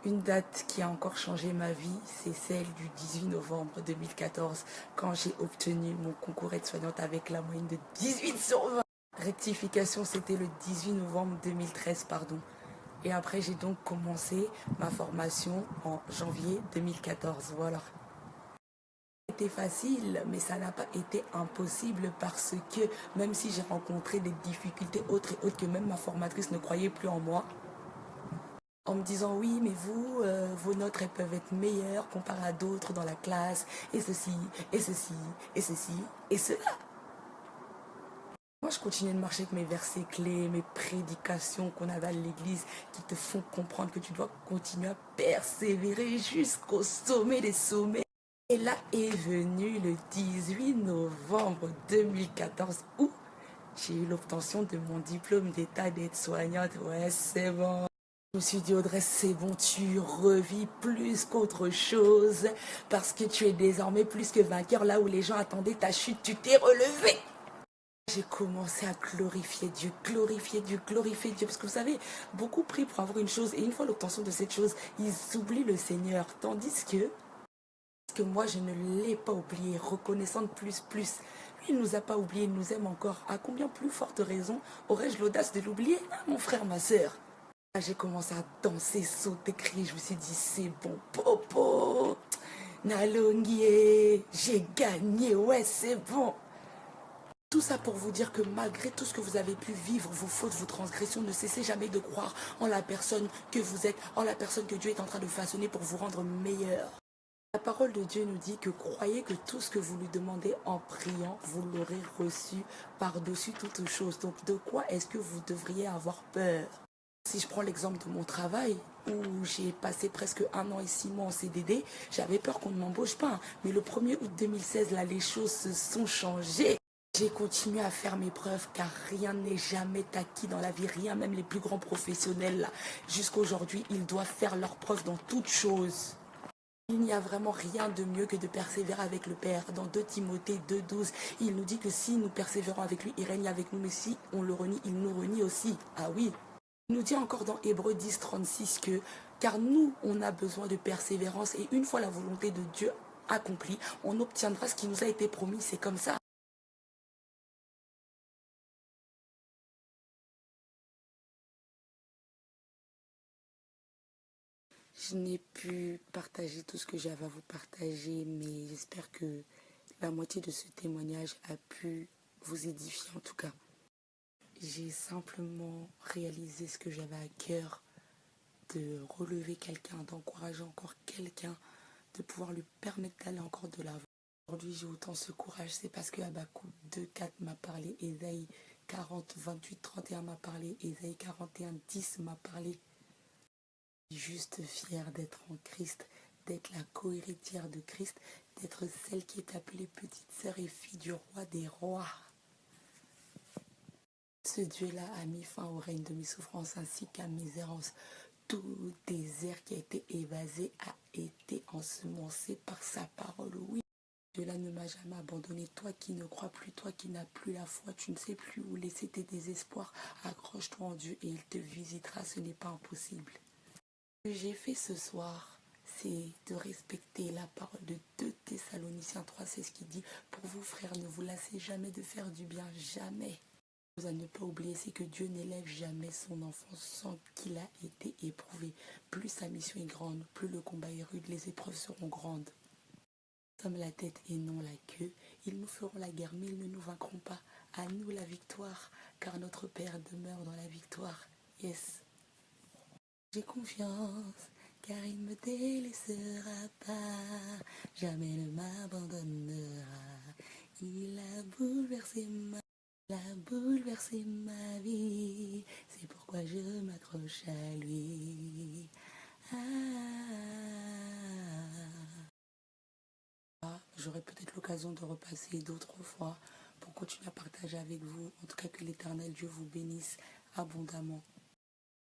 Une date qui a encore changé ma vie, c'est celle du 18 novembre 2014, quand j'ai obtenu mon concours aide-soignante avec la moyenne de 18 sur 20. Rectification, c'était le 18 novembre 2013, pardon. Et après, j'ai donc commencé ma formation en janvier 2014, voilà. C'était facile, mais ça n'a pas été impossible parce que même si j'ai rencontré des difficultés autres et autres que même ma formatrice ne croyait plus en moi, en me disant oui, mais vous, vos notes elles peuvent être meilleures comparées à d'autres dans la classe, et ceci, et ceci, et ceci, et cela. Moi, je continue de marcher avec mes versets clés, mes prédications qu'on avait à l'église qui te font comprendre que tu dois continuer à persévérer jusqu'au sommet des sommets. Et là est venu le 18 novembre 2014 où j'ai eu l'obtention de mon diplôme d'état d'aide-soignante. Ouais, c'est bon. Je me suis dit, Audrey, c'est bon, tu revis plus qu'autre chose parce que tu es désormais plus que vainqueur. Là où les gens attendaient ta chute, tu t'es relevé. J'ai commencé à glorifier Dieu, glorifier Dieu, glorifier Dieu. Parce que vous savez, beaucoup prient pour avoir une chose et une fois l'obtention de cette chose, ils oublient le Seigneur. Tandis que moi, je ne l'ai pas oublié, reconnaissante plus. Lui, il ne nous a pas oubliés, il nous aime encore. À combien plus forte raison aurais-je l'audace de l'oublier, hein, mon frère, ma soeur? J'ai commencé à danser, sauter, crier. Je me suis dit, c'est bon, popo, Nalongier, j'ai gagné, ouais, c'est bon. Tout ça pour vous dire que malgré tout ce que vous avez pu vivre, vos fautes, vos transgressions, ne cessez jamais de croire en la personne que vous êtes, en la personne que Dieu est en train de façonner pour vous rendre meilleur. La parole de Dieu nous dit que croyez que tout ce que vous lui demandez en priant, vous l'aurez reçu par-dessus toute chose. Donc de quoi est-ce que vous devriez avoir peur? Si je prends l'exemple de mon travail, où j'ai passé presque 1 an et 6 mois en CDD, j'avais peur qu'on ne m'embauche pas. Mais le 1er août 2016, là, les choses se sont changées. J'ai continué à faire mes preuves car rien n'est jamais acquis dans la vie, rien, même les plus grands professionnels, là, jusqu'à aujourd'hui, ils doivent faire leurs preuves dans toutes choses. Il n'y a vraiment rien de mieux que de persévérer avec le Père. Dans 2 Timothée 2,12, il nous dit que si nous persévérons avec lui, il règne avec nous, mais si on le renie, il nous renie aussi. Ah oui. Il nous dit encore dans Hébreux 10,36 que, car nous, on a besoin de persévérance et une fois la volonté de Dieu accomplie, on obtiendra ce qui nous a été promis. C'est comme ça. Je n'ai pu partager tout ce que j'avais à vous partager, mais j'espère que la moitié de ce témoignage a pu vous édifier en tout cas. J'ai simplement réalisé ce que j'avais à cœur, de relever quelqu'un, d'encourager encore quelqu'un, de pouvoir lui permettre d'aller encore de l'avant. Aujourd'hui, j'ai autant ce courage, c'est parce que Habakkuk 2,4 m'a parlé, Ésaïe 40, 28, 31 m'a parlé, Ésaïe 41, 10 m'a parlé. Je suis juste fière d'être en Christ, d'être la co-héritière de Christ, d'être celle qui est appelée petite sœur et fille du roi des rois. Ce Dieu-là a mis fin au règne de mes souffrances ainsi qu'à mes errances. Tout désert qui a été évasé a été ensemencé par sa parole. Oui, Dieu-là ne m'a jamais abandonné. Toi qui ne crois plus, toi qui n'as plus la foi, tu ne sais plus où laisser tes désespoirs. Accroche-toi en Dieu et il te visitera, ce n'est pas impossible. Ce que j'ai fait ce soir, c'est de respecter la parole de 2 Thessaloniciens 3, c'est ce qui dit, pour vous frères, ne vous lassez jamais de faire du bien, jamais. À ne pas oublier, c'est que Dieu n'élève jamais son enfant sans qu'il a été éprouvé. Plus sa mission est grande, plus le combat est rude, les épreuves seront grandes. Nous sommes la tête et non la queue. Ils nous feront la guerre, mais ils ne nous vaincront pas. À nous la victoire, car notre Père demeure dans la victoire. Yes. J'ai confiance, car il ne me délaissera pas. Jamais ne m'abandonnera. Il a bouleversé ma vie, c'est pourquoi je m'accroche à lui. J'aurai peut-être l'occasion de repasser d'autres fois pour continuer à partager avec vous. En tout cas, que l'Éternel Dieu vous bénisse abondamment.